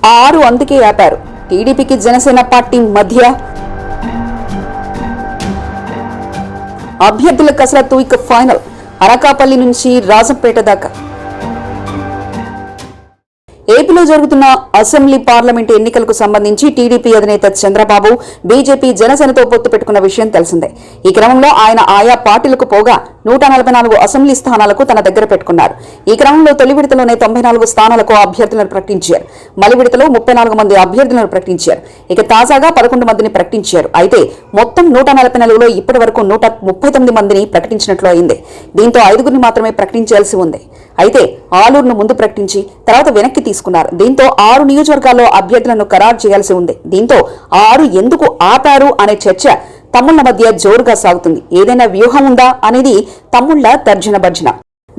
6 అందుకే ఆపారు. టీడీపీకి జనసేన పార్టీ మధ్య అభ్యర్థుల కసరత్తు ఇక ఫైనల్. అనకాపల్లి నుంచి రాజంపేట దాకా. ఏపీలో జరుగుతున్న అసెంబ్లీ పార్లమెంటు ఎన్నికలకు సంబంధించి టీడీపీ అధినేత చంద్రబాబు బీజేపీ జనసేనతో పొత్తు పెట్టుకున్న విషయం తెలిసిందే. ఈ క్రమంలో ఆయన ఆయా పార్టీలకు పోగా 144 అసెంబ్లీ స్థానాలకు తన దగ్గర పెట్టుకున్నారు. ఈ క్రమంలో తొలి విడతలోనే 94 స్థానాలకు అభ్యర్థులను ప్రకటించారు. మలి విడతలో 34 మంది అభ్యర్థులను ప్రకటించారు. ఇక తాజాగా 11 మందిని ప్రకటించారు. అయితే మొత్తం 144లో ఇప్పటి వరకు 139 మందిని ప్రకటించినట్లు అయింది. దీంతో 5గురిని మాత్రమే ప్రకటించాల్సి ఉంది. అయితే ఆలూరును ముందు ప్రకటించి తర్వాత వెనక్కి తీసుకున్నారు. దీంతో 6 నియోజకవర్గాల్లో అభ్యర్థులను ఖరారు చేయాల్సి ఉంది. దీంతో 6 ఎందుకు ఆపారు అనే చర్చ తమ్ముళ్ల మధ్య జోరుగా సాగుతుంది. ఏదైనా వ్యూహం ఉందా అనేది తమ్ముళ్ల తర్జన భర్జన.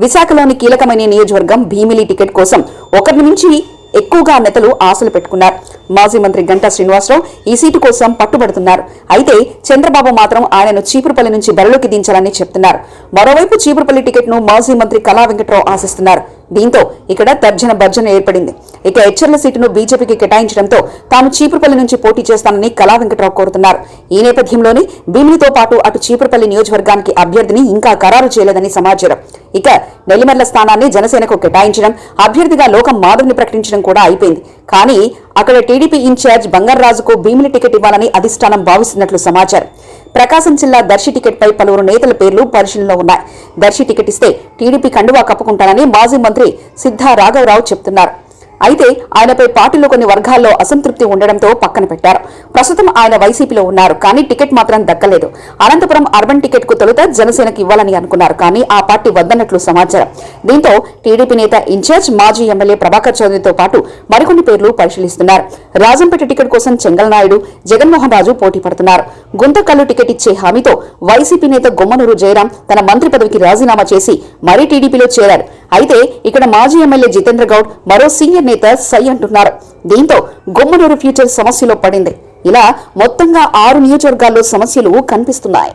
విశాఖలోని కీలకమైన నియోజకవర్గం భీమిలి టికెట్ కోసం ఒకరిని మించి ఎక్కువగా నేతలు ఆశలు పెట్టుకున్నారు. మాజీ మంత్రి గంటా శ్రీనివాసరావు ఈ సీటు కోసం పట్టుబడుతున్నారు. అయితే చంద్రబాబు మాత్రం ఆయనను చీపురుపల్లి నుంచి బరిలోకి దించాలని చెప్తున్నారు. మరోవైపు చీపురుపల్లి టికెట్ ను మాజీ మంత్రి కళా వెంకట్రావు ఆశిస్తున్నారు. దీంతో ఇక్కడ తర్జన భర్జన ఏర్పడింది. ఇక హెచ్చర్ల సీటును బీజేపీకి కేటాయించడంతో తాను చీపురుపల్లి నుంచి పోటీ చేస్తానని కళా వెంకట్రావు కోరుతున్నారు. ఈ నేపథ్యంలోనే భీమిలితో పాటు అటు చీపురుపల్లి నియోజకవర్గానికి అభ్యర్థిని ఇంకా ఖరారు చేయలేదని సమాచారం. ఇక నెల్లిమర్ల స్థానాన్ని జనసేనకు కేటాయించడం, అభ్యర్థిగా లోకం మాధవ్ని ప్రకటించడం కూడా అయిపోయింది. కానీ అక్కడ టీడీపీ ఇన్ఛార్జ్ బంగారాజుకు భీమిలి టికెట్ ఇవ్వాలని అధిష్టానం భావిస్తున్నట్లు సమాచారం. ప్రకాశం జిల్లా దర్శి టికెట్ పై పలువురు నేతల పేర్లు పరిశీలనలో ఉన్నాయి. దర్శి టికెట్ ఇస్తే టీడీపీ కండువా కప్పుకుంటానని మాజీ మంత్రి సిద్ధా రాఘవరావు చెప్తున్నారు. అయితే ఆయనపై పార్టీలో కొన్ని వర్గాల్లో అసంతృప్తి ఉండడంతో పక్కన పెట్టారు. ప్రస్తుతం ఆయన వైసీపీలో ఉన్నారు. కానీ టికెట్ మాత్రం దక్కలేదు. అనంతపురం అర్బన్ టికెట్ కు తొలుత జనసేనకు ఇవ్వాలని అనుకున్నారు. కానీ ఆ పార్టీ వద్దన్నట్లు సమాచారం. దీంతో టీడీపీ నేత ఇన్ఛార్జ్ మాజీ ఎమ్మెల్యే ప్రభాకర్ చౌదరితో పాటు మరికొన్ని పేర్లు పరిశీలిస్తున్నారు. రాజంపేట టికెట్ కోసం చెంగల్నాయుడు, జగన్మోహన్ రాజు పోటీ పడుతున్నారు. గుంతకల్లు టికెట్ ఇచ్చే హామీతో వైసీపీ నేత గుమ్మనూరు జయరాం తన మంత్రి పదవికి రాజీనామా చేసి మరీ టీడీపీలో చేరారు. అయితే ఇక్కడ మాజీ ఎమ్మెల్యే జితేంద్ర గౌడ్ మరో సీనియర్ నేత సై అంటున్నారు. దీంతో గుమ్మనూరు ఫ్యూచర్ సమస్యలో పడింది. ఇలా మొత్తంగా 6 నియోజకవర్గాల్లో సమస్యలు కనిపిస్తున్నాయి.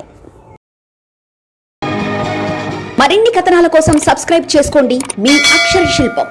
మరిన్ని కథనాల కోసం సబ్స్క్రైబ్ చేసుకోండి మీ అక్షర శిల్పం.